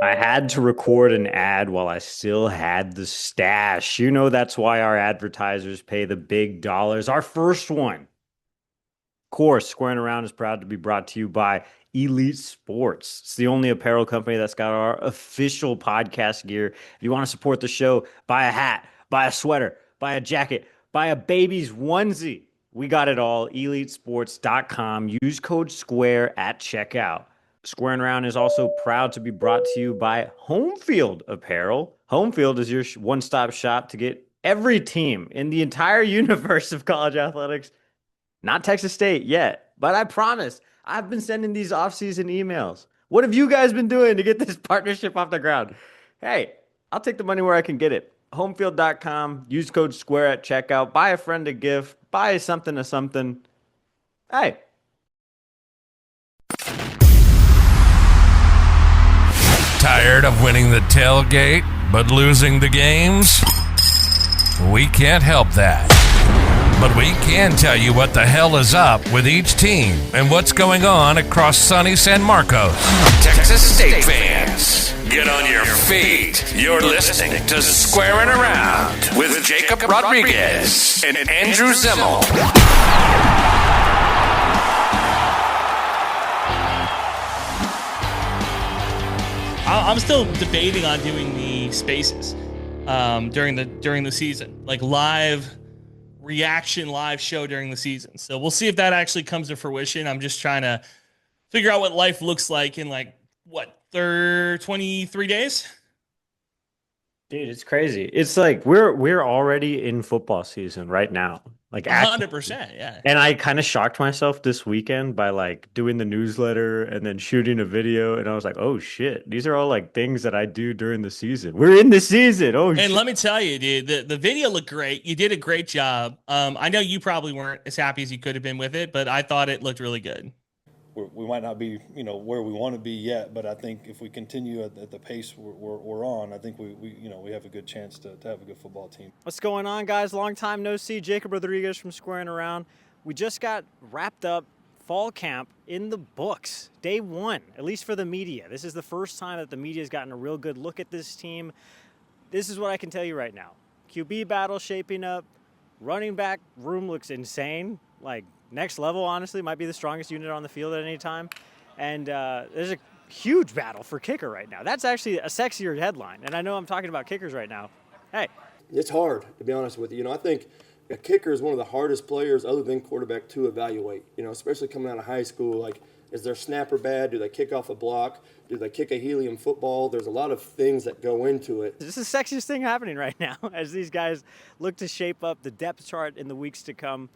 I had to record an ad while I still had the stash. You know, that's why our advertisers pay the big dollars. Our first one, of course, Squaring Around is proud to be brought to you by Elite Sports. It's the only apparel company that's got our official podcast gear. If you want to support the show, buy a hat, buy a sweater, buy a jacket, buy a baby's onesie. We got it all. EliteSports.com. Use code SQUARE at checkout. Squaring Around is also proud to be brought to you by Homefield Apparel. Homefield is your one-stop shop to get every team in the entire universe of college athletics. Not Texas State yet, but I promise I've been sending these off-season emails. What have you guys been doing to get this partnership off the ground? Hey, I'll take the money where I can get it. Homefield.com. Use code SQUARE at checkout. Buy a friend a gift. Buy something to something. Hey, Tired of winning the tailgate but losing the games? We can't help that. But we can tell you what the hell is up with each team and what's going on across sunny San Marcos. Texas State fans, get on your feet. You're listening to Squaring Around with Jacob Rodriguez and Andrew Zimmel. I'm still debating on doing the spaces during the season, like live reaction, live show during the season. So we'll see if that actually comes to fruition. I'm just trying to figure out what life looks like in 23 days. dude, it's crazy. It's like we're already in football season right now. Like 100%, yeah. And I kind of shocked myself this weekend by like doing the newsletter and then shooting a video. And I was like, oh shit, these are all like things that I do during the season. We're in the season. Oh And shit. let me tell you, dude, the video looked great. You did a great job. I know you probably weren't as happy as you could have been with it, but I thought it looked really good. We might not be, where we want to be yet, but I think if we continue at the pace we're on, I think we have a good chance to have a good football team. What's going on, guys? Long time no see. Jacob Rodriguez from Squaring Around. We just got wrapped up fall camp in the books. Day one, at least for the media. This is the first time that the media has gotten a real good look at this team. This is what I can tell you right now. QB battle shaping up. Running back room looks insane. Like, next level, honestly, might be the strongest unit on the field at any time. And there's a huge battle for kicker right now. That's actually a sexier headline. And I know I'm talking about kickers right now. Hey. It's hard, to be honest with you. I think a kicker is one of the hardest players other than quarterback to evaluate, especially coming out of high school. Like, is their snapper bad? Do they kick off a block? Do they kick a helium football? There's a lot of things that go into it. This is the sexiest thing happening right now as these guys look to shape up the depth chart in the weeks to come.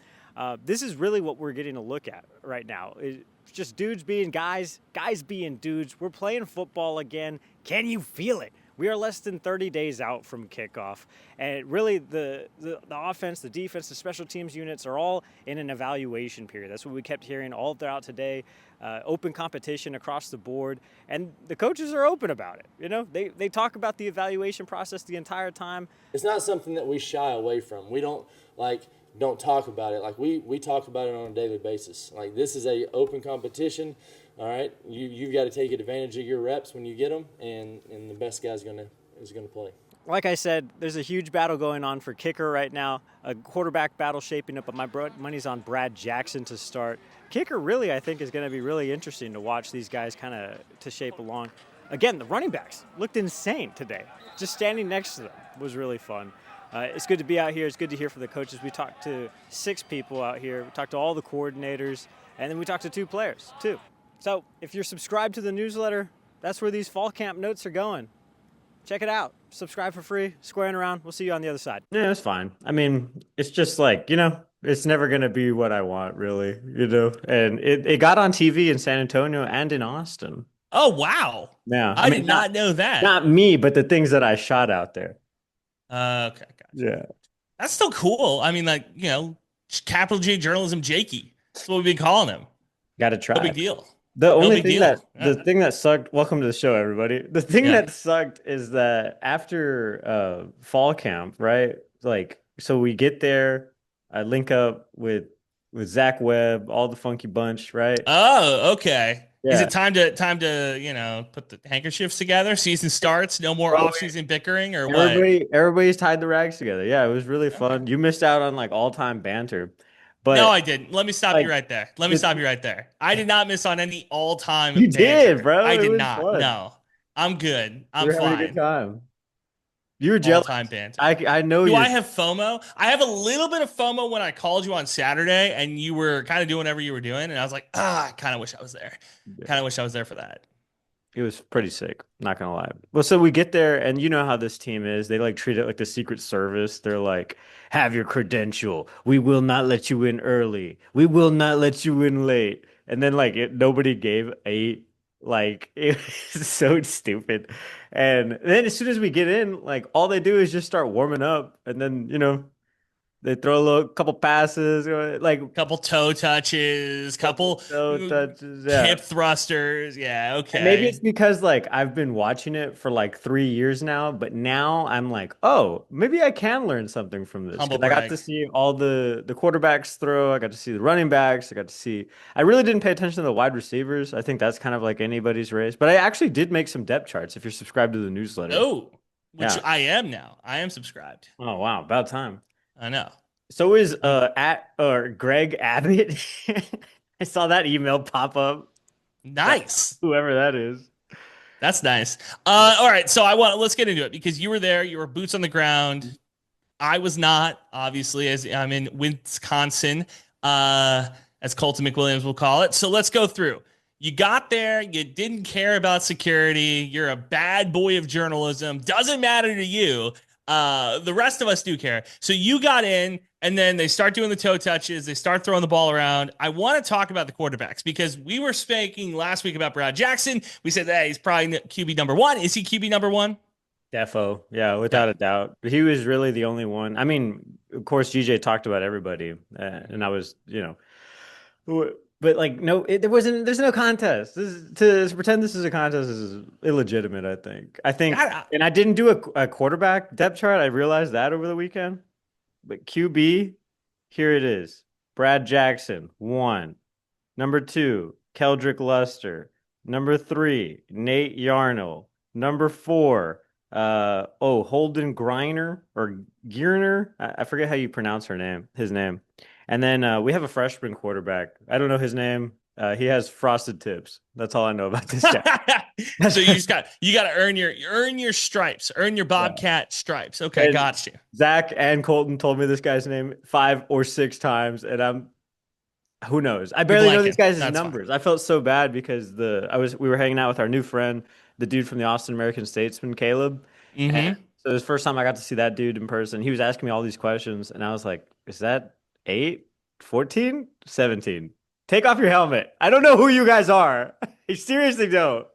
This is really what we're getting to look at right now. It's just dudes being guys, guys being dudes. We're playing football again. Can you feel it? We are less than 30 days out from kickoff. And really the offense, the defense, the special teams units are all in an evaluation period. That's what we kept hearing all throughout today. Open competition across the board. And the coaches are open about it. They talk about the evaluation process the entire time. It's not something that we shy away from. We don't talk about it. Like, we talk about it on a daily basis. Like, this is a open competition. All right, you've got to take advantage of your reps when you get them, and the best guy is gonna play. Like I said, there's a huge battle going on for kicker right now. A quarterback battle shaping up, but my money's on Brad Jackson to start. Kicker really, I think, is going to be really interesting to watch these guys kind of to shape along. Again, the running backs looked insane today. Just standing next to them was really fun. It's good to be out here. It's good to hear from the coaches. We talked to 6 people out here. We talked to all the coordinators, and then we talked to 2 players, too. So if you're subscribed to the newsletter, that's where these fall camp notes are going. Check it out. Subscribe for free. Squaring Around. We'll see you on the other side. Yeah, it's fine. I mean, it's just like, it's never going to be what I want, really, And it got on TV in San Antonio and in Austin. Oh, wow. Yeah. I did not know that. Not me, but the things that I shot out there. Okay, gotcha. Yeah. That's still cool. I mean, capital J journalism Jakey. That's what we've been calling him. Got to try. No big deal. The only thing the thing that sucked, welcome to the show, everybody. The thing that sucked is that after fall camp, right? Like, so we get there, I link up with Zach Webb, all the funky bunch, right? Oh, okay. Is Yeah. it time to put the handkerchiefs together? Season starts. No more Bro, off-season bickering or what? everybody's tied the rags together. Yeah, it was really Okay. fun. You missed out on like all-time banter. No, But I didn't. Let me stop you like right there. Let me the, stop you right there. I did not miss on any all-time you did, banter. bro. I It did was not. fun. No, I'm good. We I'm were having a good fine. time. You were jealous. All-time banter. I know Do I you're have FOMO? I have a little bit of FOMO when I called you on Saturday and you were kind of doing whatever you were doing, and I was like, I kind of wish I was there. Kind of wish I was there for that. It was pretty sick, not gonna lie. Well, so we get there, and you know how this team is. They like treat it like the Secret Service. They're like, have your credential. We will not let you in early. We will not let you in late. And then nobody gave a like it was so stupid. And then as soon as we get in, like all they do is just start warming up, and then they throw a little couple passes, like Couple toe touches, couple couple toe touches. Yeah. hip thrusters. Yeah, And maybe it's okay. because like I've been watching it for like 3 years now, but now I'm like, oh, maybe I can learn something from this Humble because I got to brag. see all the quarterbacks throw. I got to see the running backs. I got to see. I really didn't pay attention to the wide receivers. I think that's kind of like anybody's race. But I actually did make some depth charts if you're subscribed to the newsletter. Oh, which Yeah. I am now. I am subscribed. Oh wow, about time. I know. So is I'm at or Greg Abbott. I saw that email pop up. nice. Whoever that is. That's nice. All right, so let's get into it because you were there. You were boots on the ground. I was not, obviously, as I'm in Wisconsin, as Colton McWilliams will call it. So let's go through. You got there, you didn't care about security. You're a bad boy of journalism. Doesn't matter to you. The rest of us do care. So you got in, and then they start doing the toe touches. They start throwing the ball around. I want to talk about the quarterbacks because we were speaking last week about Brad Jackson. We said that he's probably QB number one. Is he QB number one? Defo, yeah, Yeah. without a doubt. He was really the only one. I mean, of course, GJ talked about everybody, and I was, but like, no, there's no contest. To pretend this is a contest is illegitimate, I think. God, And I didn't do a quarterback depth chart. I realized that over the weekend. But QB, here it is. Brad Jackson, one. Number two, Keldrick Luster. Number three, Nate Yarnell. Number four, Holden Griner or Gierner. I forget how you pronounce his name. And then we have a freshman quarterback. I don't know his name. He has frosted tips. That's all I know about this guy. so you got to earn your stripes, earn your Yeah. Bobcat stripes. Okay, And got you. Zach and Colton told me this guy's name 5 or 6 times, and who knows? I You're barely know these blanking. guys' That's fine. numbers. I felt so bad because we were hanging out with our new friend, the dude from the Austin American Statesman, Caleb. And Mm-hmm. so it was the first time I got to see that dude in person. He was asking me all these questions, and I was like, is that 8, 14, 17? Take off your helmet. I don't know who you guys are. I seriously don't.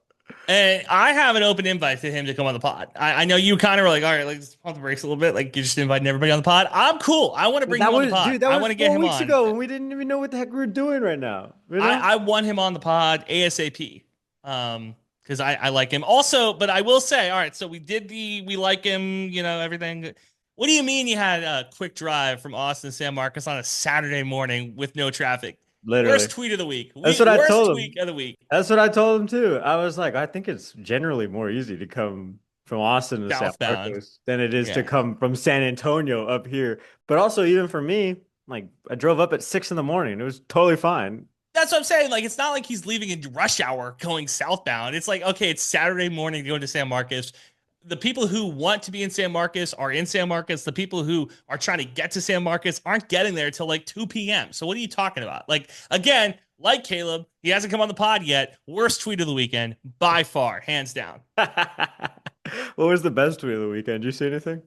And I have an open invite to him to come on the pod. I know you kind of were like, all right, let's pump the brakes a little bit. Like you're just inviting everybody on the pod. I'm cool. I want to bring him on the pod. That I was want to get 4 him weeks on. ago when we didn't even know what the heck we were doing right now. I want him on the pod ASAP. Because I like him. Also, but I will say, all right, so we like him, everything. What do you mean you had a quick drive from Austin to San Marcos on a Saturday morning with no traffic? Literally. Worst tweet of the week. That's what I Worst told him. tweet of the week. That's what I told him too. I was like, I think it's generally more easy to come from Austin to San Southbound. Marcos than it is to Yeah. come from San Antonio up here. But also, even for me, like I drove up at 6 in the morning. It was totally fine. That's what I'm saying. Like, it's not like he's leaving in rush hour going southbound. It's like, okay, it's Saturday morning going to San Marcos. The people who want to be in San Marcos are in San Marcos. The people who are trying to get to San Marcos aren't getting there till like 2 p.m. So what are you talking about? Like, again, like Caleb, he hasn't come on the pod yet. Worst tweet of the weekend by far, hands down. What was the best tweet of the weekend? Did you see anything?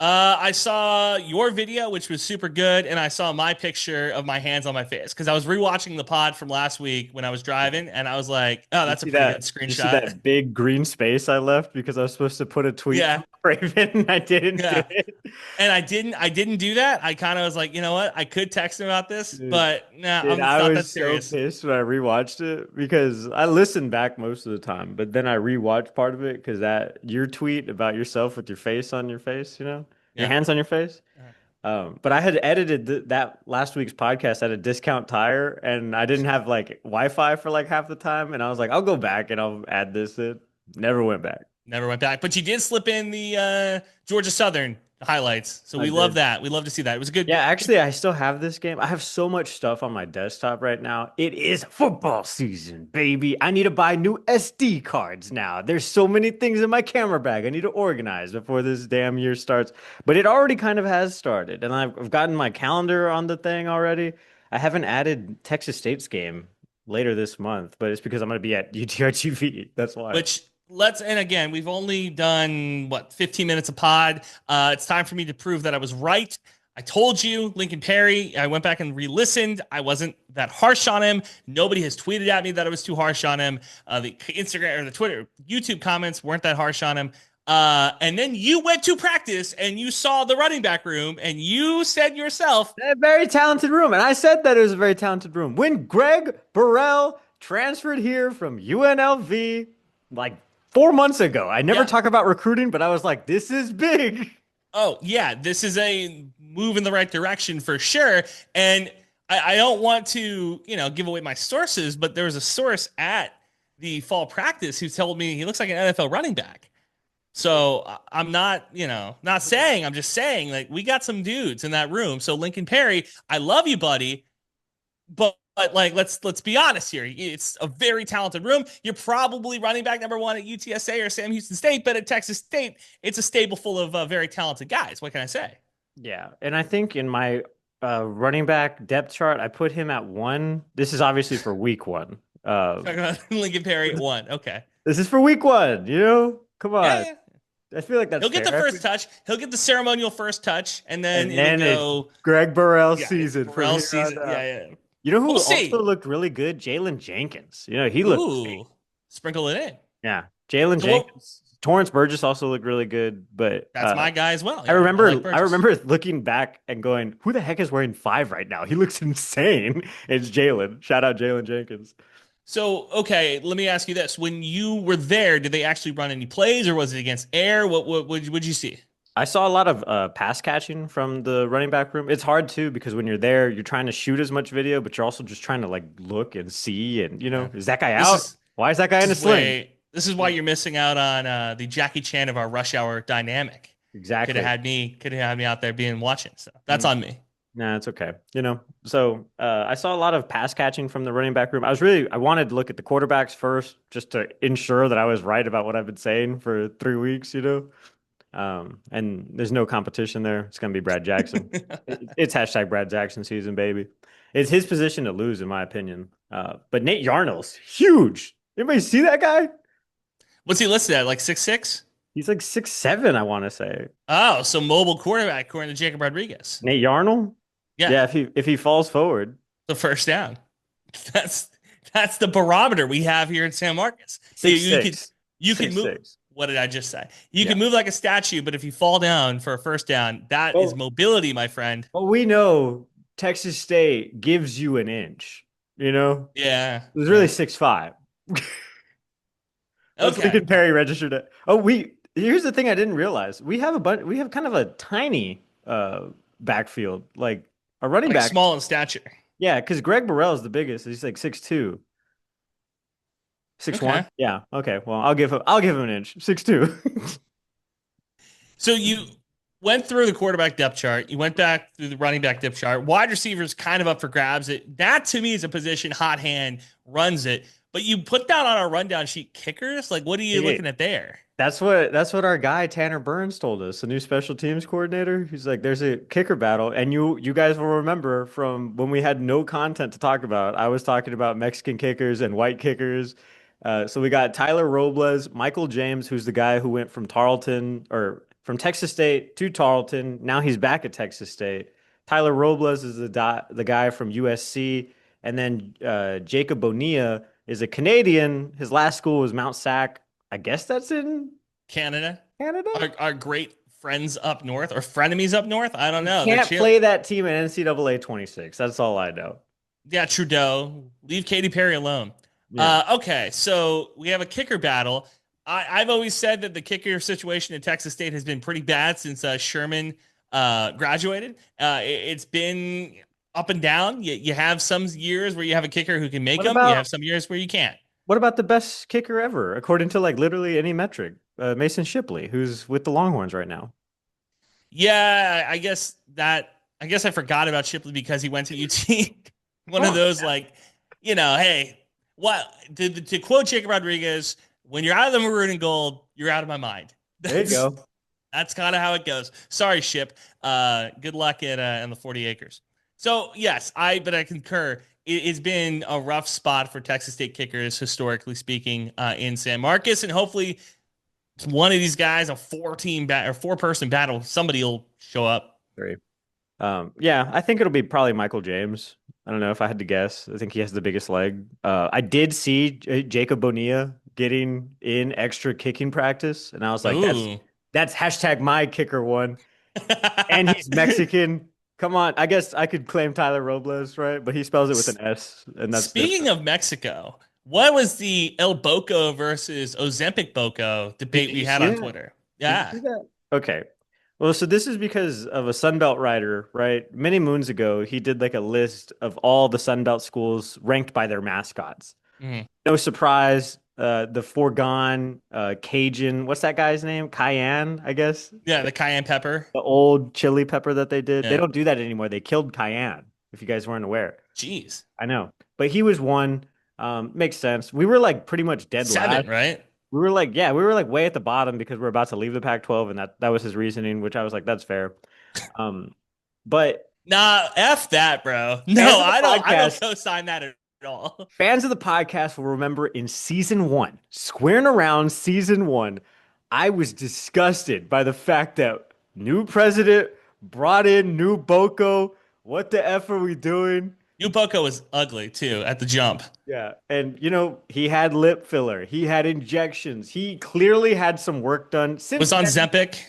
I saw your video, which was super good, and I saw my picture of my hands on my face because I was rewatching the pod from last week when I was driving, and I was like, "Oh, that's a pretty good You see screenshot." that big green space I left because I was supposed to put a tweet Yeah, from Raven and I didn't do yeah, it. and I didn't do that. I kind of was like, you know what? I could text him about this, Dude. but nah, Dude, it's I not that was so serious. pissed when I rewatched it because I listened back most of the time, but then I rewatched part of it because that your tweet about yourself with your face on your face, your Yeah. hands on your face. But I had edited that last week's podcast at a discount tire, and I didn't have like Wi-Fi for like half the time, and I was like, I'll go back and I'll add this in. Never went back. Never went back, but you did slip in the Georgia Southern highlights, so I we love did. that. We love to see that. It was a good. Yeah, actually, I still have this game. I have so much stuff on my desktop right now. It is football season, baby. I need to buy new SD cards now. There's so many things in my camera bag I need to organize before this damn year starts. But it already kind of has started, and I've gotten my calendar on the thing already. I haven't added Texas State's game later this month, but it's because I'm going to be at UTRGV. That's why. Which let's and again, we've only done what 15 minutes of pod. It's time for me to prove that I was right. I told you, Lincoln Perry. I went back and re-listened. I wasn't that harsh on him. Nobody has tweeted at me that I was too harsh on him. The Instagram or the Twitter, YouTube comments weren't that harsh on him. And then you went to practice and you saw the running back room and you said yourself, A very talented room, and I said that it was a very talented room. When Greg Burrell transferred here from UNLV like 4 months ago, I never yeah, talk about recruiting, but I was like, this is big. oh yeah, this is a move in the right direction for sure. And I don't want to, give away my sources, but there was a source at the fall practice who told me he looks like an NFL running back. So I'm not, not saying, I'm just saying like we got some dudes in that room. So Lincoln Perry, I love you, buddy. But like let's be honest here. It's a very talented room. You're probably running back number one at UTSA or Sam Houston State, but at Texas State, it's a stable full of very talented guys. What can I say? Yeah, and I think in my running back depth chart, I put him at one. This is obviously for week one. Talking about Lincoln Perry at one. Okay. This is for week one. Come Yeah, on. yeah. I feel like that's He'll get the fair. first touch. He'll get the ceremonial first touch, and then And then it'll it's go. Greg Burrell's Yeah, season from Burrell here season. on out. Yeah, yeah. You know who We'll also see. looked really good? Jalen Jenkins. He looked great. Ooh, sprinkle it in. Yeah, Jalen So what- Jenkins. Torrance Burgess also looked really good, but That's my guy as well. I Yeah, remember like I Burgess. remember looking back and going, "Who the heck is wearing 5 right now? He looks insane." It's Jalen. Shout out Jalen Jenkins. So, okay, let me ask you this: when you were there, did they actually run any plays, or was it against air? What would you see? I saw a lot of pass catching from the running back room. It's hard too because when you're there, you're trying to shoot as much video, but you're also just trying to like look and see and Yeah. is that guy This out? is Why is that guy in a sling? this is why you're missing out on the Jackie Chan of our rush hour dynamic. Could Exactly. have had me out there being watching. So that's on me. Nah, it's okay. So I saw a lot of pass catching from the running back room. I wanted to look at the quarterbacks first just to ensure that I was right about what I've been saying for 3 weeks. And there's no competition there. It's gonna be Brad Jackson. It's hashtag Brad Jackson season, baby. It's his position to lose, in my opinion. But Nate Yarnell's huge. Anybody see that guy? What's he listed at? Like 6'6"? He's like 6'7", I want to say. Oh, so mobile quarterback according to Jacob Rodriguez. Nate Yarnell? Yeah, Yeah, if he falls forward. the first down. That's the barometer we have here in San Marcos. Six you six. you can Six, move. six. What did I just say? You Yeah. can move like a statue, but if you fall down for a first down, that is Well- mobility, my friend. Well, we know Texas State gives you an inch. It Yeah. was really 6'5". Okay. Lincoln Perry registered it. Oh, here's the thing I didn't realize. We have kind of a tiny backfield, like a running Like back. small in stature. Yeah, because Greg Burrell is the biggest. He's like 6'2". 6'1"? Okay. Yeah. Okay. Well, I'll give him an inch. 6'2". So you went through the quarterback depth chart. You went back through the running back depth chart. Wide receivers kind of up for grabs. That to me is a position hot hand runs it. But you put down on our rundown sheet kickers. Like, what are you Yeah. looking at there? That's what our guy Tanner Burns told us, the new special teams coordinator. He's like, there's a kicker battle, and you guys will remember from when we had no content to talk about. I was talking about Mexican kickers and white kickers. So we got Tyler Robles, Michael James, who's the guy who went from Texas State to Tarleton. Now he's back at Texas State. Tyler Robles is the guy from USC, and then Jacob Bonilla is a Canadian. His last school was Mount Sac. I guess that's in Canada. Canada. Our great friends up north or frenemies up north. I don't know. Can't play that team at NCAA 26. That's all I know. Yeah, Trudeau. Leave Katy Perry alone. Yeah. Okay, so we have a kicker battle. I've always said that the kicker situation at Texas State has been pretty bad since Sherman graduated. It's been up and down. You have some years where you have a kicker who can make What them. You have about some years where you can't. what about the best kicker ever, according to like literally any metric? Mason Shipley, who's with the Longhorns right now. Yeah, I guess I forgot about Shipley because he went to UT. One Come of on. those like, hey, what to quote Jacob Rodriguez, when you're out of the maroon and gold, you're out of my mind. There you That's go. that's kind of how it goes. Sorry, Ship. Good luck at in the 40 acres. So yes, but I concur. It's been a rough spot for Texas State kickers, historically speaking, in San Marcos, and hopefully one of these guys, a or 4-person battle, somebody will show up. Three. Yeah, I think it'll be probably Michael James. I don't know if I had to guess. I think he has the biggest leg. I did see Jacob Bonilla getting in extra kicking practice, and I was like, Ooh. that's hashtag my kicker one. And he's Mexican. Come on, I guess I could claim Tyler Robles, right? But he spells it with an S, and that's Speaking different. of Mexico, what was the El Boko versus Ozempic Boko debate Did we you had see on that? Twitter? Did you Yeah. see that? Okay. Well, so this is because of a Sunbelt writer, right? Many moons ago, he did like a list of all the Sunbelt schools ranked by their mascots. Mhm. No surprise, the foregone Cajun, what's that guy's name? Cayenne, I guess. Yeah, the cayenne pepper. The old chili pepper that they did. They Yeah. don't do that anymore. They killed Cayenne, if you guys weren't aware. Jeez. I know. But he was one. Makes sense. We were like pretty much dead 7, last. right? We were like way at the bottom because we're about to leave the Pac-12, and that was his reasoning, which I was like, that's fair. But Nah, F that, bro. No, fans of the I don't podcast, co-sign that at all. fans of the podcast will remember in season one, squaring around season one, I was disgusted by the fact that new president brought in new Boko. What the F are we doing? New Boko was ugly too at the jump. Yeah. And, he had lip filler, he had injections, he clearly had some work done. Was on Zempic.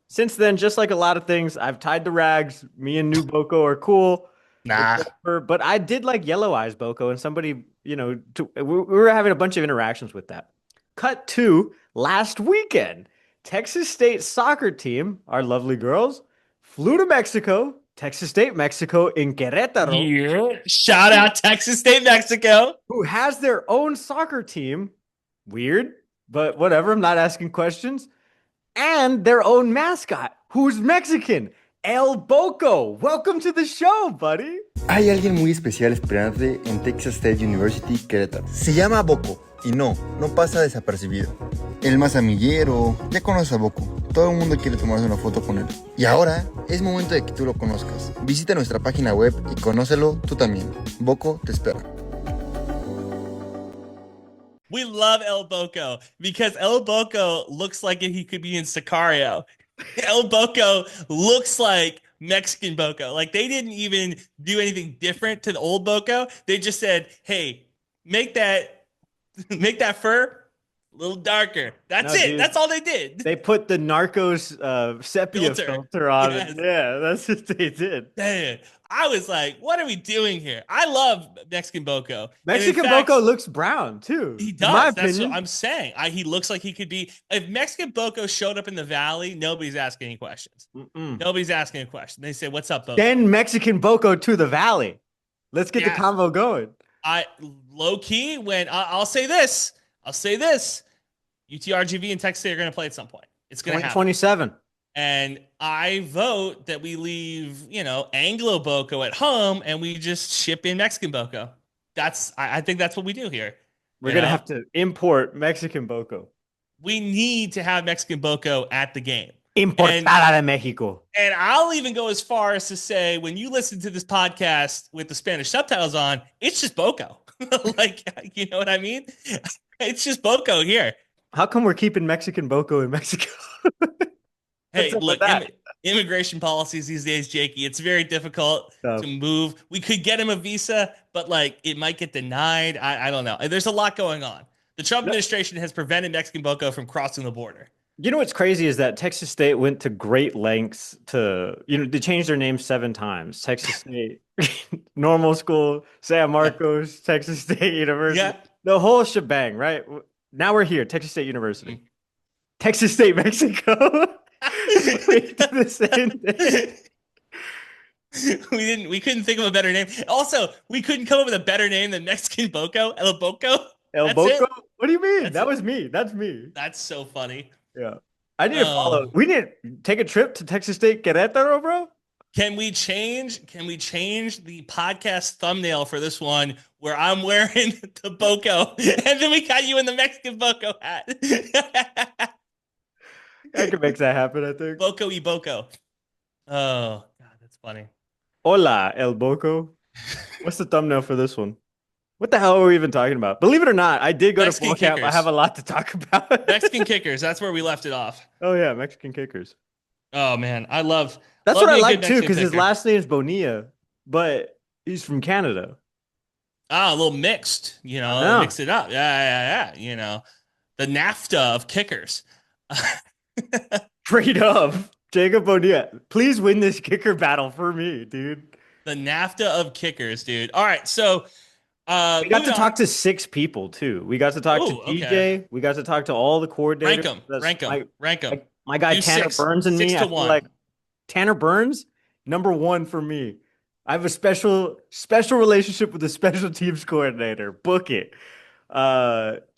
Since then, just like a lot of things, I've tied the rags. Me and new Boko are cool. Nah. But I did like Yellow Eyes Boko, and somebody, we were having a bunch of interactions with that. Cut to last weekend. Texas State soccer team, our lovely girls, flew to Mexico, Texas State, Mexico, in Querétaro, Yeah. Shout out Texas State, Mexico. who has their own soccer team. Weird, but whatever. I'm not asking questions. And their own mascot, who's Mexican, El Boko. Welcome to the show, buddy. Hay alguien muy especial esperándote en Texas State University, Querétaro. Se llama Boko y no pasa desapercibido. El más amiguero, ya conoces a Boko. Todo el mundo quiere tomarse una foto con él. Y ahora es momento de que tú lo conozcas. Visita nuestra página web y conócelo tú también. Boko te espera. We love El Boko because El Boko looks like he could be in Sicario. El Boko looks like Mexican Boko. Like they didn't even do anything different to the old Boko. They just said, "Hey, make that fur a little darker." That's No, it. dude. That's all they did. They put the Narcos sepia filter on Yes. it. Yeah, that's what they did. Man, I was like, "What are we doing here?" I love Mexican Boko. And in Mexican fact, Boko looks brown too. He in does. my That's opinion. what I'm saying. He looks like he could be. If Mexican Boko showed up in the valley, nobody's asking any questions. Mm-mm. Nobody's asking a question. They say, "What's up, Boko?" Send Mexican Boko to the valley. Let's get the Yeah. convo going. I low key when I'll say this. UTRGV and Texas State are going to play at some point. It's going to happen. 2027. And I vote that we leave, Anglo Boko at home and we just ship in Mexican Boko. I think that's what we do here. We're You gonna know? have to import Mexican Boko. We need to have Mexican Boko at the game. Importada de Mexico. And I'll even go as far as to say, when you listen to this podcast with the Spanish subtitles on, it's just Boko. Like, you know what I mean? It's just Boko here. How come we're keeping Mexican Boko in Mexico? Hey, What's up look, with that? immigration policies these days, Jakey, it's very difficult Tough. to move. We could get him a visa, but it might get denied. I don't know. There's a lot going on. The Trump administration has prevented Mexican Boko from crossing the border. You know what's crazy is that Texas State went to great lengths to, they changed their name 7 times. Texas State, normal school, San Marcos, Texas State University. Yeah. The whole shebang, right? Now we're here, Texas State University. Texas State, Mexico. We did the same thing. We couldn't think of a better name. Also, we couldn't come up with a better name than Mexican Boko. El Boko. El That's Boko? it. What do you mean? That's That it. was me. That's me. That's so funny. Yeah. I need to follow. Oh. We need to take a trip to Texas State Querétaro, bro. Can we change the podcast thumbnail for this one where I'm wearing the Boko and then we got you in the Mexican Boko hat? I can make that happen, I think. Boko y Boko. Oh, God, that's funny. Hola, El Boko. What's the thumbnail for this one? What the hell are we even talking about? Believe it or not, I did go Mexican to fall camp. I kickers. have a lot to talk about. Mexican kickers. That's where we left it off. Oh yeah, Mexican kickers. Oh man, I love. That's love what I me a like good too, Mexican because his kicker. last name is Bonilla, but he's from Canada. A little mixed. Yeah. Mix it up. Yeah. The NAFTA of kickers. Straight up. Jacob Bonilla. Please win this kicker battle for me, dude. The NAFTA of kickers, dude. All right, so We got to talk to 6 people too. We got to talk to DJ. okay. We got to talk to all the coordinators. Rank them. My guy Do Tanner 6 Burns and 6 me. to I feel 1. like Tanner Burns, number 1 for me. I have a special relationship with the special teams coordinator. Book it.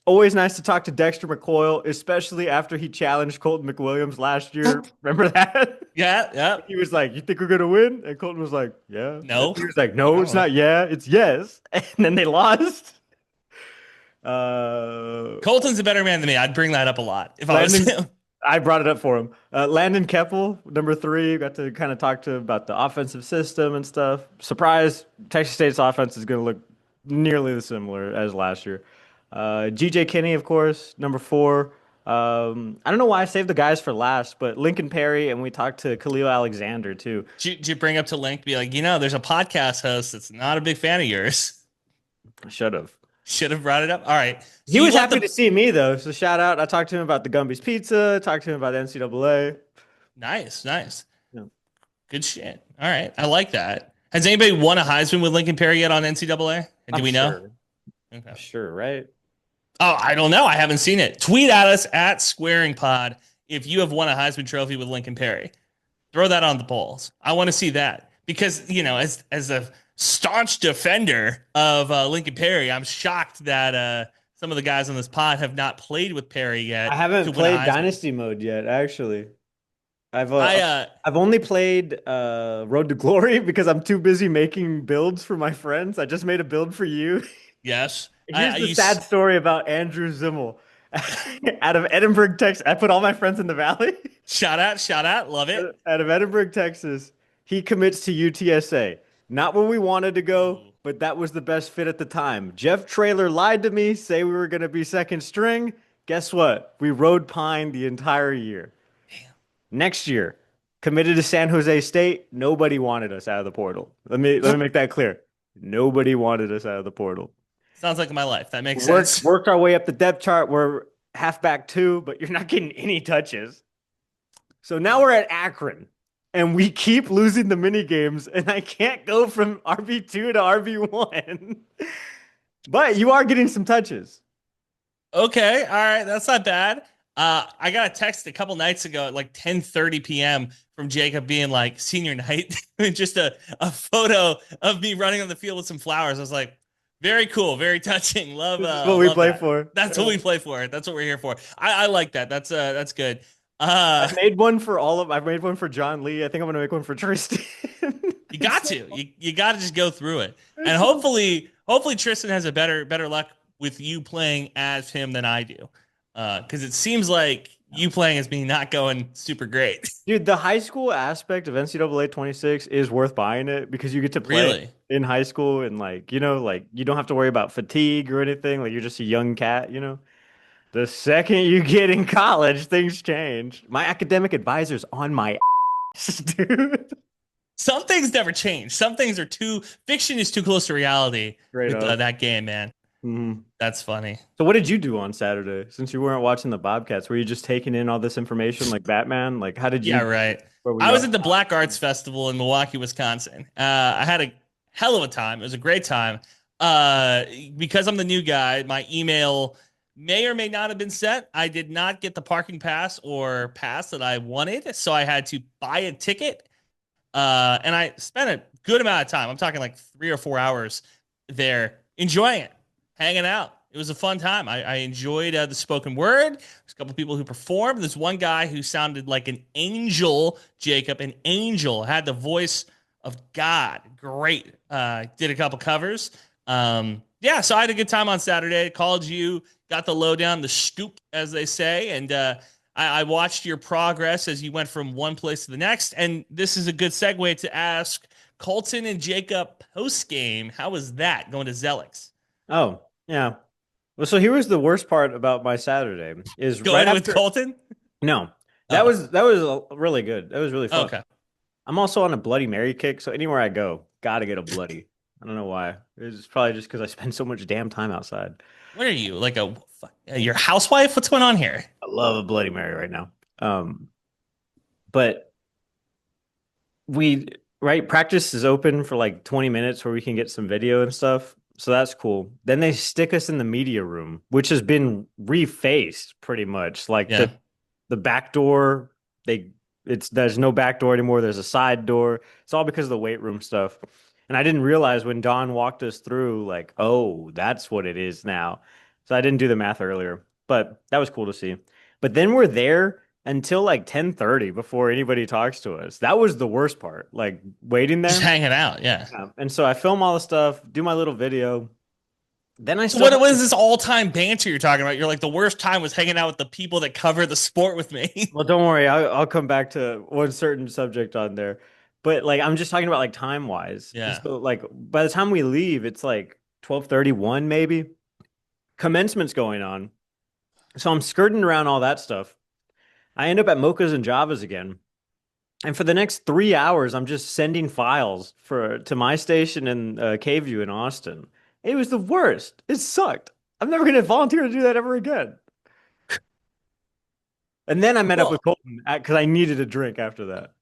Always nice to talk to Dexter McCoyle, especially after he challenged Colton McWilliams last year. Remember that? Yeah. He was like, "You think we're gonna win?" And Colton was like, "Yeah." No. And he was like, "No, it's not. Yeah, it's yes." And then they lost. Colton's a better man than me. I'd bring that up a lot if I was him. I brought it up for him. Landon Keppel, number 3, got to kind of talk to about the offensive system and stuff. Surprise, Texas State's offense is going to look nearly as similar as last year. GJ Kinney, of course, number 4. I don't know why I saved the guys for last, but Lincoln Perry, and we talked to Khalil Alexander too. Did you bring up to Link, be like, there's a podcast host that's not a big fan of yours. Should have brought it up. All right. So he was happy to see me though, so shout out. I talked to him about the Gumby's Pizza, talked to him about the NCAA. Nice. Yeah. Good shit. All right. I like that. Has anybody won a Heisman with Lincoln Perry yet on NCAA? And do we know? Sure. Okay. Sure, right? Oh, I don't know. I haven't seen it. Tweet at us at Squaring Pod if you have won a Heisman Trophy with Lincoln Perry. Throw that on the polls. I want to see that because as a staunch defender of Lincoln Perry, I'm shocked that some of the guys on this pod have not played with Perry yet. I haven't played Dynasty mode yet, actually. I've only played Road to Glory because I'm too busy making builds for my friends. I just made a build for you. Yes. Here's the sad story about Andrew Zimmel. Out of Edinburgh, Texas. I put all my friends in the valley. Shout out. Love it. Out of Edinburgh, Texas. He commits to UTSA. Not where we wanted to go, but that was the best fit at the time. Jeff Traylor lied to me, say we were going to be second string. Guess what? We rode Pine the entire year. Damn. Next year, committed to San Jose State. Nobody wanted us out of the portal. Let me make that clear. Nobody wanted us out of the portal. Sounds like my life. That makes sense. Worked our way up the depth chart. We're halfback 2, but you're not getting any touches. So now we're at Akron, and we keep losing the mini games, and I can't go from RB2 to RB1. But you are getting some touches. Okay, all right, that's not bad. I got a text a couple nights ago at like 10:30 p.m. from Jacob being like, senior night, just a photo of me running on the field with some flowers. I was like, very cool, very touching. Love what we play for. That's what we play for. That's what we're here for. I like that. That's good. I've made one for I've made one for John Lee. I think I'm gonna make one for Tristan. You got to. You got to just go through it, and hopefully Tristan has a better luck with you playing as him than I do, because it seems like you playing as me not going super great. Dude, the high school aspect of NCAA 26 is worth buying it because you get to play in high school and you don't have to worry about fatigue or anything. Like you're just a young cat, The second you get in college, things change. My academic advisor's on my ass, dude. Some things never change. Some things are fiction is too close to reality with that game, man. Mm-hmm. That's funny. So what did you do on Saturday since you weren't watching the Bobcats? Were you just taking in all this information like Batman? Like how did you? Yeah, right. I was at the Black Arts Festival in Milwaukee, Wisconsin. I had a hell of a time. It was a great time. Because I'm the new guy, my email may or may not have been set. I did not get the parking pass or pass that I wanted, so I had to buy a ticket. And I spent a good amount of time. I'm talking like 3 or 4 hours there, enjoying it, hanging out. It was a fun time. I enjoyed the spoken word. There's a couple people who performed. There's one guy who sounded like an angel, Jacob, an angel, had the voice of God. Great. Did a couple covers. Yeah, so I had a good time on Saturday. Called you, got the lowdown, the scoop, as they say, and I watched your progress as you went from one place to the next. And this is a good segue to ask Colton and Jacob post game. How was that going to Zelix? Oh, yeah. Well, so here was the worst part about my Saturday is right Going with after. Colton? No, Oh, that was really good. That was really fun. okay. I'm also on a Bloody Mary kick, so anywhere I go, gotta get a bloody. I don't know why. It's probably just because I spend so much damn time outside. What are you, like your housewife? What's going on here? I love a Bloody Mary right now. But we right practice is open for like 20 minutes where we can get some video and stuff. So that's cool. Then they stick us in the media room, which has been refaced pretty much. Like Yeah. the back door, there's no back door anymore. There's a side door. It's all because of the weight room stuff. And I didn't realize when Don walked us through, like, oh, that's what it is now. So I didn't do the math earlier, but that was cool to see. But then we're there until like 10:30 before anybody talks to us. That was the worst part, like waiting Just there. hanging out. Yeah. Yeah. And so I film all the stuff, do my little video. Then I So still what is this all time banter you're talking about? You're like, the worst time was hanging out with the people that cover the sport with me. Well, don't worry. I'll come back to one certain subject on there. But like I'm just talking about like time wise. Yeah. So like by the time we leave, it's like 12:31 maybe. Commencement's going on. So I'm skirting around all that stuff. I end up at Mochas and Javas again. And for the next 3 hours, I'm just sending files to my station in KView in Austin. It was the worst. It sucked. I'm never going to volunteer to do that ever again. And then I met up Well, with Colton because I needed a drink after that.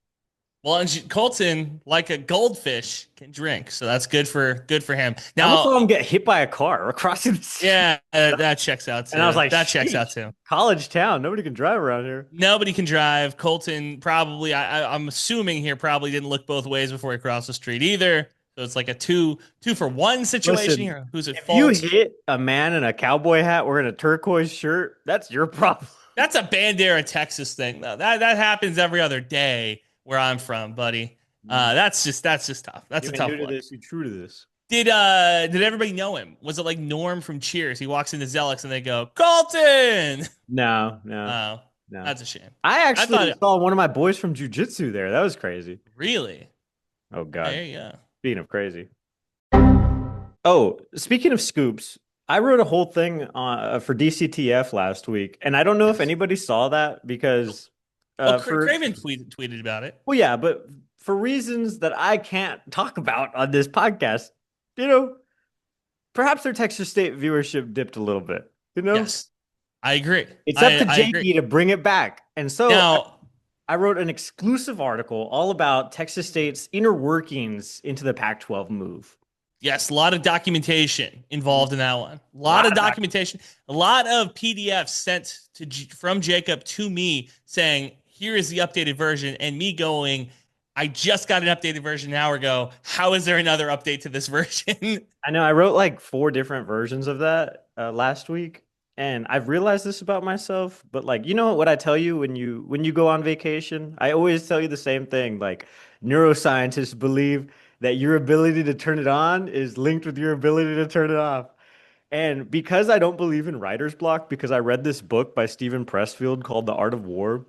well, and Colton, like a goldfish, can drink, so that's good for him. I almost saw Now, him get hit by a car across the street. yeah, that checks out too. And I was like, that checks out "Sheesh, too. college town. Nobody can drive around here." Nobody can drive. Colton probably, I'm assuming here, probably didn't look both ways before he crossed the street either. So it's like a two for one situation Listen, here. Who's at if you fault? hit a man in a cowboy hat wearing a turquoise shirt, that's your problem. That's a Bandera, Texas thing, though. That happens every other day where I'm from, buddy. That's just tough. That's a You're tough new to one. this. You're true to this. Did everybody know him? Was it like Norm from Cheers? He walks into Zelix and they go, Colton. No, Oh, no. that's a shame. I actually thought- saw one of my boys from jiu-jitsu there. That was crazy. Really? Oh God. There you go. Speaking of crazy. Oh, speaking of scoops, I wrote a whole thing for DCTF last week, and I don't know if anybody saw that because Craven tweeted about it. well, yeah, but for reasons that I can't talk about on this podcast, perhaps their Texas State viewership dipped a little bit. Yes, I agree. It's up to I JP agree. to bring it back, and so Now, I wrote an exclusive article all about Texas State's inner workings into the Pac-12 move. yes, a lot of documentation involved in that one. A lot of documentation. A lot of PDFs sent from Jacob to me saying, "Here is the updated version," and me going, "I just got an updated version an hour ago. How is there another update to this version?" I know I wrote like 4 different versions of that last week, and I've realized this about myself. But like, what I tell you when you go on vacation? I always tell you the same thing. Like, neuroscientists believe that your ability to turn it on is linked with your ability to turn it off. And because I don't believe in writer's block, because I read this book by Stephen Pressfield called The Art of War,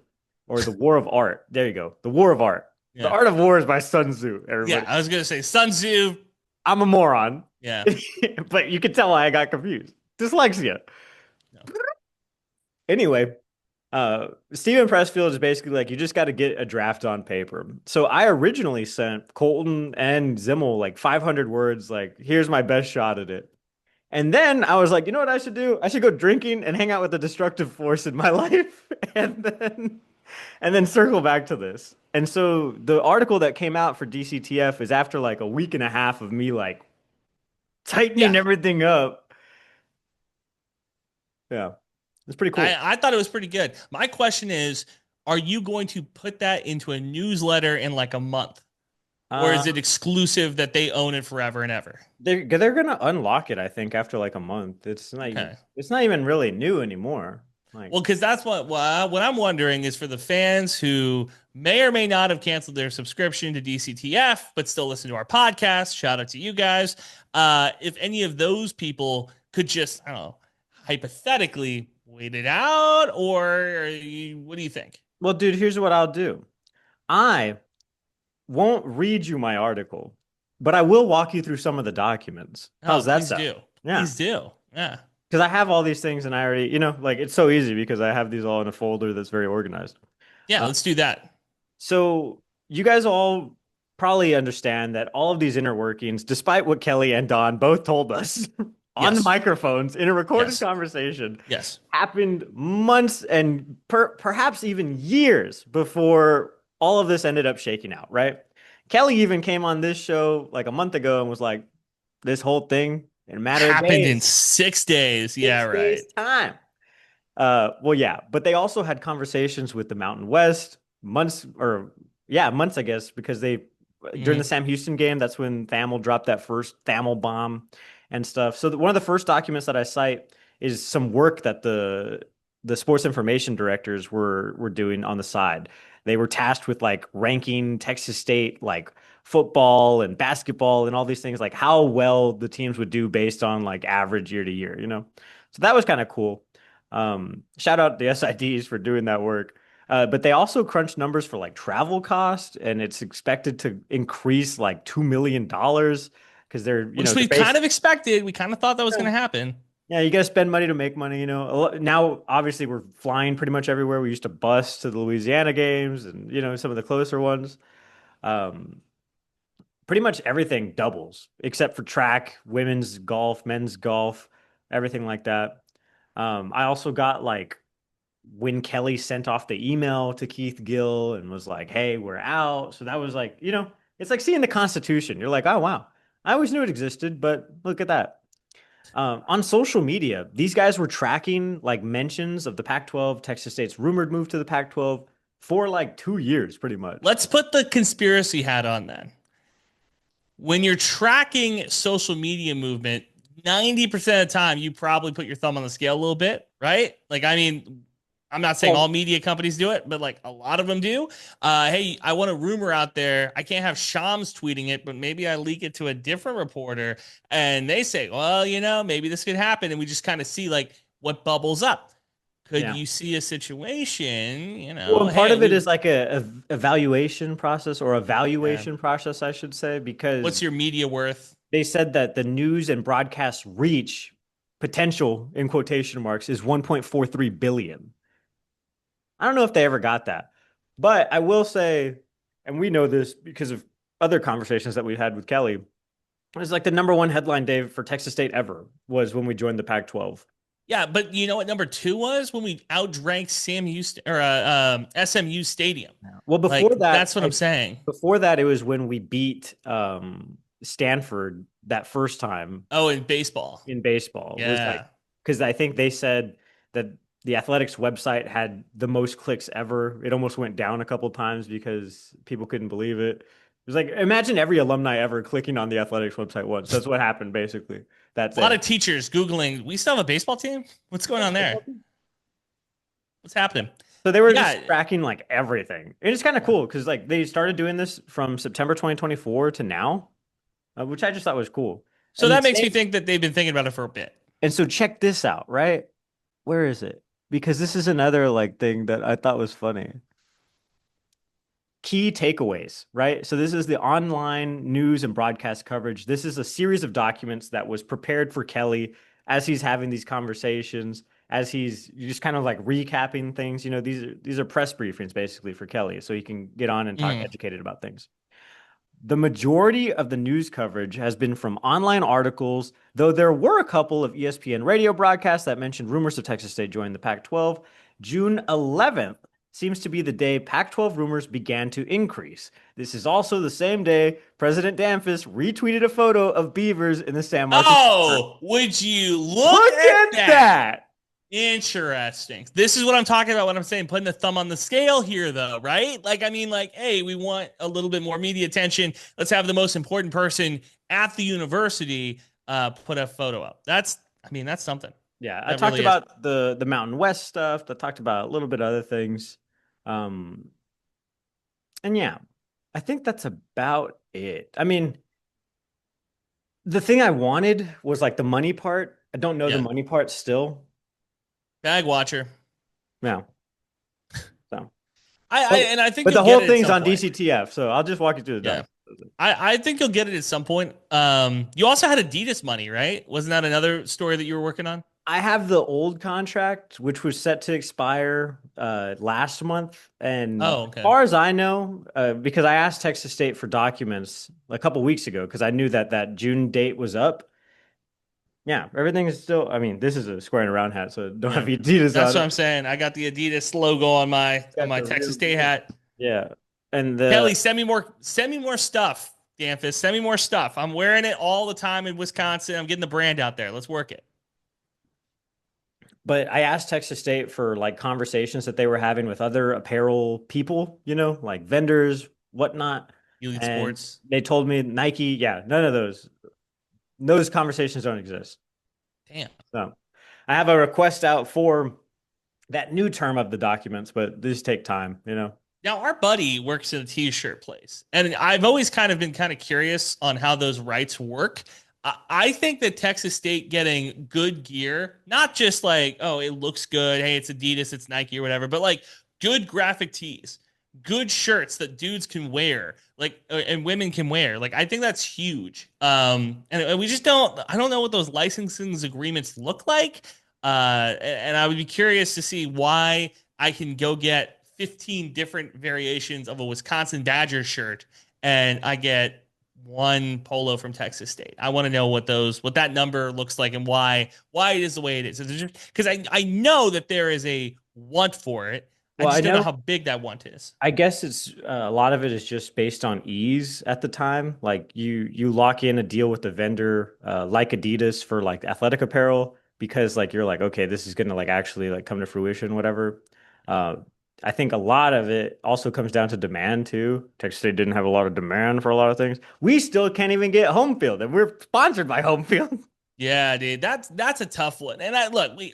or The War of Art. There you go. The War of Art. Yeah. The Art of War is by Sun Tzu, everybody. Yeah, I was gonna say Sun Tzu. I'm a moron. Yeah, But you can tell why I got confused. Dyslexia. No. Anyway, Stephen Pressfield is basically like, you just got to get a draft on paper. So I originally sent Colton and Zimmel like 500 words, like, here's my best shot at it. And then I was like, you know what I should do? I should go drinking and hang out with the destructive force in my life, and then circle back to this. And so the article that came out for DCTF is after like a week and a half of me like tightening everything up. Yeah, it's pretty cool. I thought it was pretty good. My question is, are you going to put that into a newsletter in like a month? Or Uh, is it exclusive that they own it forever and ever? they're gonna unlock it, I think, after like a month. Okay. It's not even really new anymore. Like, Well, because that's what I'm wondering is for the fans who may or may not have canceled their subscription to DCTF, but still listen to our podcast. Shout out to you guys. If any of those people could just, I don't know, hypothetically wait it out, or what do you think? well, dude, here's what I'll do. I won't read you my article, but I will walk you through some of the documents. Oh, How's that please sound? do. Yeah. Please do. Yeah. Because I have all these things and I already, like it's so easy because I have these all in a folder that's very organized. Yeah, Uh, let's do that. so you guys all probably understand that all of these inner workings, despite what Kelly and Don both told us on the Yes. microphones in a recorded Yes. conversation, Yes. happened months and perhaps even years before all of this ended up shaking out, right? Kelly even came on this show like a month ago and was like, this whole thing in a matter of Happened in days, 6 days. Yeah, 6 days right. time. Well, yeah, but they also had conversations with the Mountain West months, I guess, because during the Mhm. Sam Houston game, that's when Thamel dropped that first Thamel bomb and stuff. So one of the first documents that I cite is some work that the sports information directors were doing on the side. They were tasked with like ranking Texas State like football and basketball and all these things, like how well the teams would do based on like average year to year. So that was kind of cool. Shout out the SIDs for doing that work. But they also crunch numbers for like travel cost, and it's expected to increase like $2 million because Which they're we kind of expected. We kind of thought that was going to happen. yeah, you got to spend money to make money. Now, obviously, we're flying pretty much everywhere. We used to bus to the Louisiana games and, some of the closer ones. Um, Pretty much everything doubles except for track, women's golf, men's golf, everything like that. I also got like when Kelly sent off the email to Keith Gill and was like, "Hey, we're out." So that was like, it's like seeing the Constitution. You're like, "Oh wow, I always knew it existed, but look at that." On social media, these guys were tracking like mentions of the Pac-12, Texas State's rumored move to the Pac-12 for like 2 years, pretty much. Let's put the conspiracy hat on then. When you're tracking social media movement, 90% of the time, you probably put your thumb on the scale a little bit, right? Like, I mean, I'm not saying all media companies do it, but like a lot of them do. Hey, I want a rumor out there. I can't have Shams tweeting it, but maybe I leak it to a different reporter and they say, well, maybe this could happen. And we just kind of see like what bubbles up. Could Yeah. you see a situation, Well, part hey, of it is like a evaluation process or yeah, evaluation process, I should say, what's because your media worth? they said that the news and broadcast reach potential in quotation marks is 1.43 billion. I don't know if they ever got that, but I will say, and we know this because of other conversations that we had with Kelly, it was like the number one headline day for Texas State ever was when we joined the Pac-12. Yeah, but you know what number two was when we outdrank Sam Houston or SMU Stadium. Well, Like that's what I'm saying. before that, it was when we beat Stanford that first time Oh, in baseball. in baseball. Was like Yeah. because I think they said that the Athletics website had the most clicks ever. It almost went down a couple times because people couldn't believe it. It was like imagine every alumni ever clicking on the Athletics website once. That's what happened basically. That's A lot it. of teachers Googling, we still have a baseball team? What's going on there? What's happening? So they were just Yeah. tracking like everything. And it's kind of cool because like they started doing this from September 2024 to now, which I just thought was cool. So And the that makes me same, think that they've been thinking about it for a bit. and so check this out, right? Where is it? Because this is another like thing that I thought was funny. Key takeaways, right? So this is the online news and broadcast coverage. This is a series of documents that was prepared for Kelly as he's having these conversations, as he's just kind of like recapping things. These are press briefings basically for Kelly, so he can get on and talk educated about things. The majority of the news coverage has been from online articles, though there were a couple of ESPN radio broadcasts that mentioned rumors of Texas State joining the Pac-12. June 11th seems to be the day Pac-12 rumors began to increase. This is also the same day President Danfus retweeted a photo of beavers in the San Marcos River. Oh, would you look Look at at that? that. Interesting. This is what I'm talking about when I'm saying putting the thumb on the scale here, though, right? Like, I mean, like, hey, we want a little bit more media attention. Let's have the most important person at the university put a photo up. I mean, that's something. Yeah, I That talked really is. about the Mountain West stuff. I talked about a little bit of other things. Um, and yeah, I think that's about it. I mean, the thing I wanted was like the money part. I don't know the Yeah. money part still. Bag watcher. No. So, And I think but you'll the get whole it at thing's some on point. DCTF, so I'll just walk you through the Yeah. doc. I think you'll get it at some point. You also had Adidas money, right? Wasn't that another story that you were working on? I have the old contract, which was set to expire last month, and Oh, as okay. far as I know, because I asked Texas State for documents a couple weeks ago, because I knew that that June date was up. Yeah, everything is still. I mean, this is a square and round hat, so don't have Yeah. Adidas That's on what it. I'm saying. I got the Adidas logo on Got my the real Texas State deal. hat. Yeah, and Kelly, send me more stuff. Danfus, send me more stuff. I'm wearing it all the time in Wisconsin. I'm getting the brand out there. Let's work it. but I asked Texas State for like conversations that they were having with other apparel people, like vendors, whatnot, Elite and Sports. they told me Nike, yeah, none of those conversations don't exist. Damn. So I have a request out for that new term of the documents, but these take time. Now, our buddy works in a t-shirt place, and I've always kind of been kind of curious on how those rights work. I think that Texas State getting good gear, not just like, oh, it looks good, hey, it's Adidas, it's Nike or whatever, but like good graphic tees, good shirts that dudes can wear, like and women can wear. Like I think that's huge. And we just don't. I don't know what those licensing agreements look like. And I would be curious to see why I can go get 15 different variations of a Wisconsin Badger shirt and I get one polo from Texas State. I want to know what that number looks like and why it is the way it is. Because I know that there is a want for it. I Well, I just don't know know. how big that want is. I guess it's a lot of it is just based on ease at the time. Like you lock in a deal with the vendor, like Adidas for like athletic apparel, because like you're like, okay, this is gonna like actually like come to fruition, whatever. Uh, I think a lot of it also comes down to demand too. Texas State didn't have a lot of demand for a lot of things. We still can't even get home field, and we're sponsored by home field. Yeah, dude, that's a tough one. And I look, we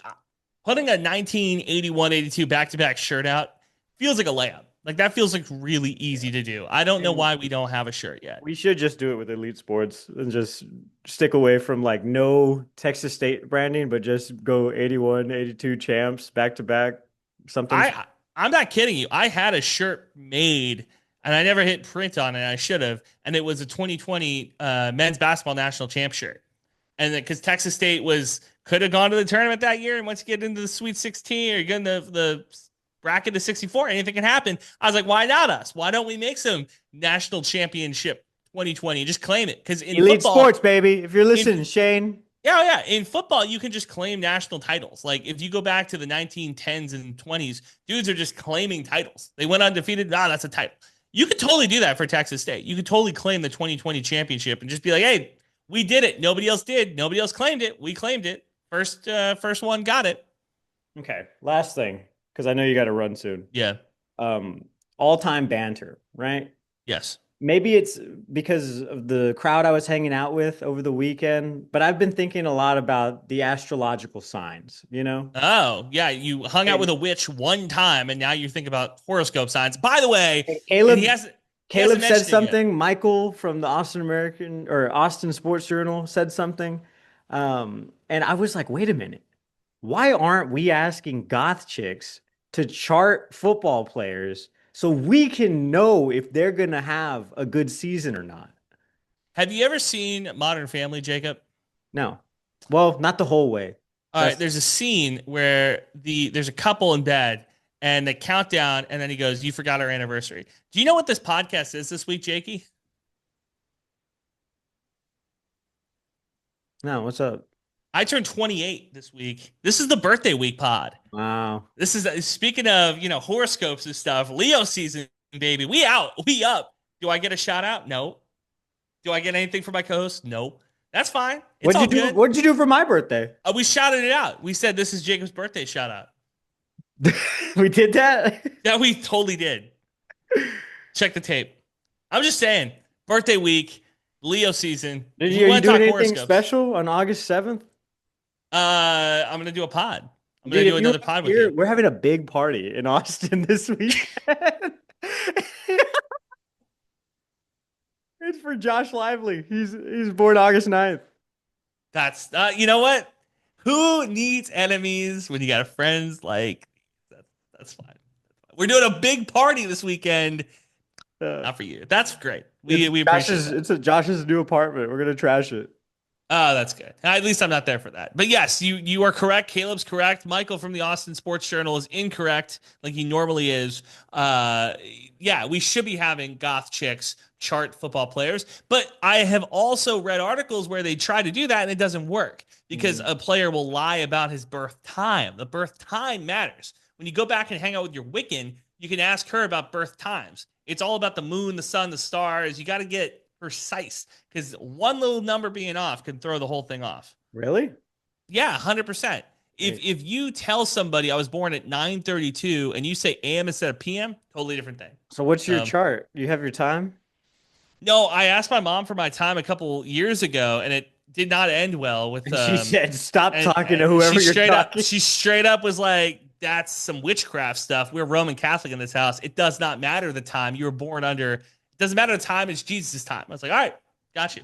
putting a 1981-82 back-to-back shirt out feels like a layup. Like that feels like really easy to do. I don't know And why we don't have a shirt yet. we should just do it with Elite Sports and just stick away from like no Texas State branding, but just go 81, 82 champs back to back. Something. I'm not kidding you. I had a shirt made and I never hit print on it. I should have. And it was a 2020 men's basketball national champ shirt. And because Texas State could have gone to the tournament that year, and once you get into the Sweet 16 or you get in the bracket of 64, anything can happen. I was like, why not us? Why don't we make some national championship 2020 and just claim it? Because in Elite football, Sports, baby. If you're listening, Shane. yeah. In football, you can just claim national titles. Like if you go back to the 1910s and 20s, dudes are just claiming titles. They went undefeated. Ah, that's a title. You could totally do that for Texas State. You could totally claim the 2020 championship and just be like, hey, we did it. Nobody else did. Nobody else claimed it. We claimed it. First one got it. Okay. Last thing, because I know you got to run soon. Yeah. All-time banter, right? Yes. Maybe it's because of the crowd I was hanging out with over the weekend, but I've been thinking a lot about the astrological signs. Oh, yeah. You hung out with a witch one time, and now you think about horoscope signs. By the way, And and Caleb said mentioned it yet. something. Michael from the Austin American or Austin Sports Journal said something. And I was like, wait a minute. Why aren't we asking goth chicks to chart football players so we can know if they're going to have a good season or not? Have you ever seen Modern Family, Jacob? No. Well, not the whole way. All right, there's a scene where there's a couple in bed and they count down, and then he goes, "You forgot our anniversary." Do you know what this podcast is this week, Jakey? No, what's up? I turned 28 this week. This is the birthday week pod. Wow. This is speaking of horoscopes and stuff. Leo season, baby. We out. We up. Do I get a shout out? No. Do I get anything for my co-host? No. That's fine. It's all good. What'd you do for my birthday? We shouted it out. We said this is Jacob's birthday shout out. We did that? Yeah, we totally did. Check the tape. I'm just saying, birthday week, Leo season. Are you doing anything special on August 7th? I'm gonna do a pod. I'm gonna do another pod with you. We're having a big party in Austin this weekend. It's for Josh Lively. He's born August 9th. That's you know what? Who needs enemies when you got friends like that's fine. We're doing a big party this weekend. Not for you. That's great. We appreciate that. It's Josh's new apartment. We're gonna trash it. Oh, that's good. At least I'm not there for that. But yes, you are correct. Caleb's correct. Michael from the Austin Sports Journal is incorrect, like he normally is. Yeah, we should be having goth chicks chart football players. But I have also read articles where they try to do that and it doesn't work because a player will lie about his birth time. The birth time matters. When you go back and hang out with your Wiccan, you can ask her about birth times. It's all about the moon, the sun, the stars. You got to get precise because one little number being off can throw the whole thing off. Really? Yeah, 100%. If you tell somebody I was born at 9:32 and you say AM instead of PM, totally different thing. So what's your chart? You have your time? No, I asked my mom for my time a couple years ago and it did not end well with she said stop talking to whoever you're talking. She straight up was like, that's some witchcraft stuff. We're Roman Catholic in this house. It does not matter the time you were born under. Doesn't matter the time, it's Jesus' time. I was like, all right, got you.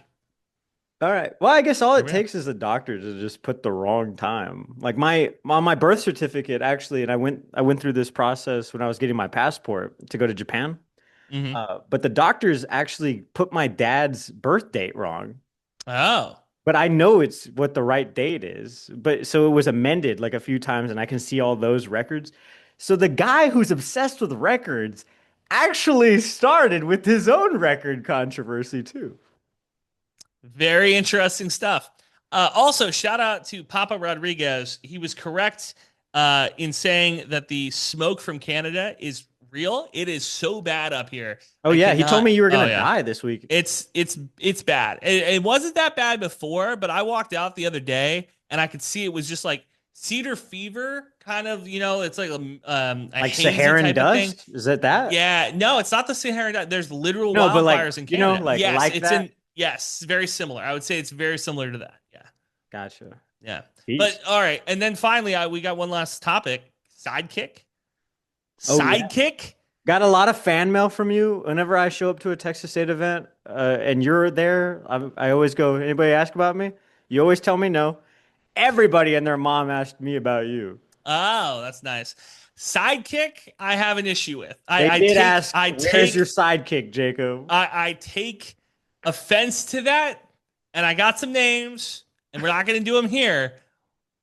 All right. Well, I guess all it takes is a doctor to just put the wrong time. Like my birth certificate actually, and I went through this process when I was getting my passport to go to Japan. But the doctors actually put my dad's birth date wrong. Oh. But I know it's what the right date is. But so it was amended like a few times and I can see all those records. So the guy who's obsessed with records actually started with his own record controversy too. Very interesting stuff. Also, shout out to Papa Rodriguez. He was correct in saying that the smoke from Canada is real. It is so bad up here. Oh yeah, he told me you were gonna die this week. It's bad. It wasn't that bad before, but I walked out the other day and I could see it was just like cedar fever, kind of, it's like like Saharan dust. Is it that? Yeah, no, it's not the Saharan dust. There's literal wildfires in Canada. Yes, very similar. I would say it's very similar to that. Yeah, gotcha. Yeah, Peace. But all right, and then finally, we got one last topic: sidekick. Yeah. Got a lot of fan mail from you whenever I show up to a Texas State event, and you're there. I always go, anybody ask about me? You always tell me no. Everybody and their mom asked me about you. Oh, that's nice. Sidekick, I have an issue with. Where's your sidekick, Jacob? I take offense to that, and I got some names, and we're not going to do them here.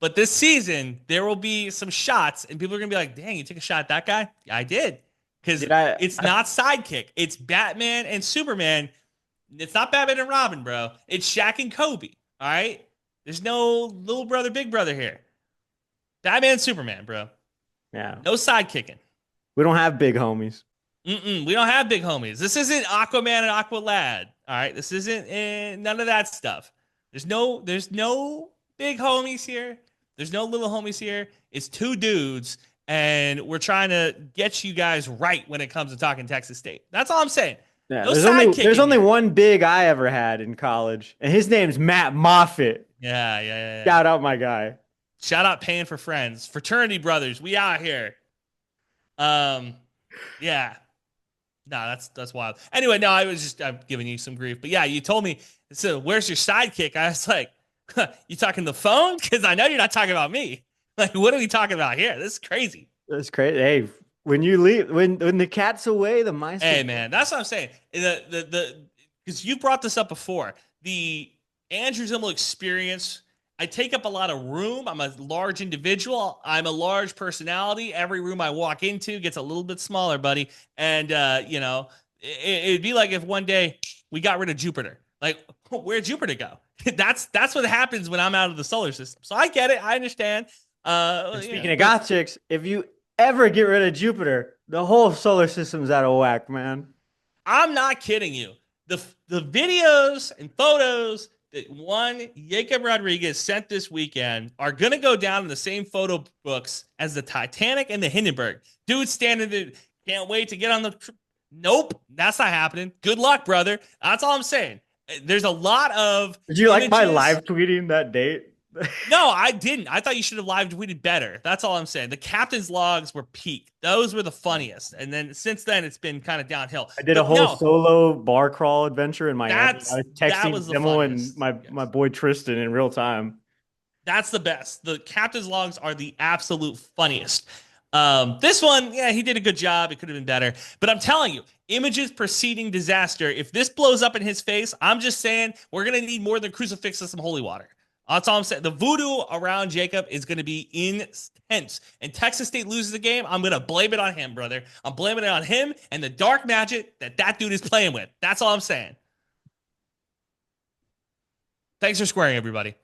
But this season, there will be some shots, and people are going to be like, dang, you took a shot at that guy? Yeah, I did. Because it's not sidekick. It's Batman and Superman. It's not Batman and Robin, bro. It's Shaq and Kobe, all right? There's no little brother, big brother here. Batman and Superman, bro. Yeah. No sidekicking. We don't have big homies. We don't have big homies. This isn't Aquaman and Aqualad, all right? This isn't none of that stuff. There's no big homies here. There's no little homies here. It's two dudes, and we're trying to get you guys right when it comes to talking Texas State. That's all I'm saying. Yeah, there's only one big I ever had in college, and his name's Matt Moffitt. Yeah. Shout out my guy. Shout out paying for friends. Fraternity brothers. We out here. Yeah. No, that's wild. Anyway, no, I'm giving you some grief. But yeah, you told me, so where's your sidekick? I was like, you talking the phone? Because I know you're not talking about me. Like, what are we talking about here? This is crazy. That's crazy. Hey, when you leave, when the cat's away, the mice. Hey, man, that's what I'm saying. Because you brought this up before. The Andrew Zimmel experience. I take up a lot of room. I'm a large individual. I'm a large personality. Every room I walk into gets a little bit smaller, buddy. And it'd be like if one day we got rid of Jupiter. Like, where'd Jupiter go? That's what happens when I'm out of the solar system. So I get it. I understand. Speaking of goth chicks, if you ever get rid of Jupiter, the whole solar system's out of whack, man. I'm not kidding you. The videos and photos that one Jacob Rodriguez sent this weekend are going to go down in the same photo books as the Titanic and the Hindenburg. Dude standing there, can't wait to get on the... Nope, that's not happening. Good luck, brother. That's all I'm saying. There's a lot of... Did you like my live tweeting that date? No, I didn't. I thought you should have live tweeted better. That's all I'm saying. The captain's logs were peak. Those were the funniest. And then since then, it's been kind of downhill. I did a whole solo bar crawl adventure in Miami. I was texting Demo and my boy Tristan in real time. That's the best. The captain's logs are the absolute funniest. This one, yeah, he did a good job. It could have been better. But I'm telling you, images preceding disaster. If this blows up in his face, I'm just saying we're going to need more than crucifix and some holy water. That's all I'm saying. The voodoo around Jacob is going to be intense. And Texas State loses the game, I'm going to blame it on him, brother. I'm blaming it on him and the dark magic that dude is playing with. That's all I'm saying. Thanks for squaring, everybody.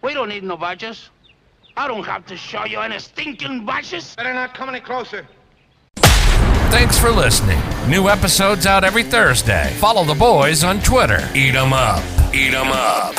We don't need no badges. I don't have to show you any stinking badges. Better not come any closer. Thanks for listening. New episodes out every Thursday. Follow the boys on Twitter. Eat 'em up. Eat 'em up.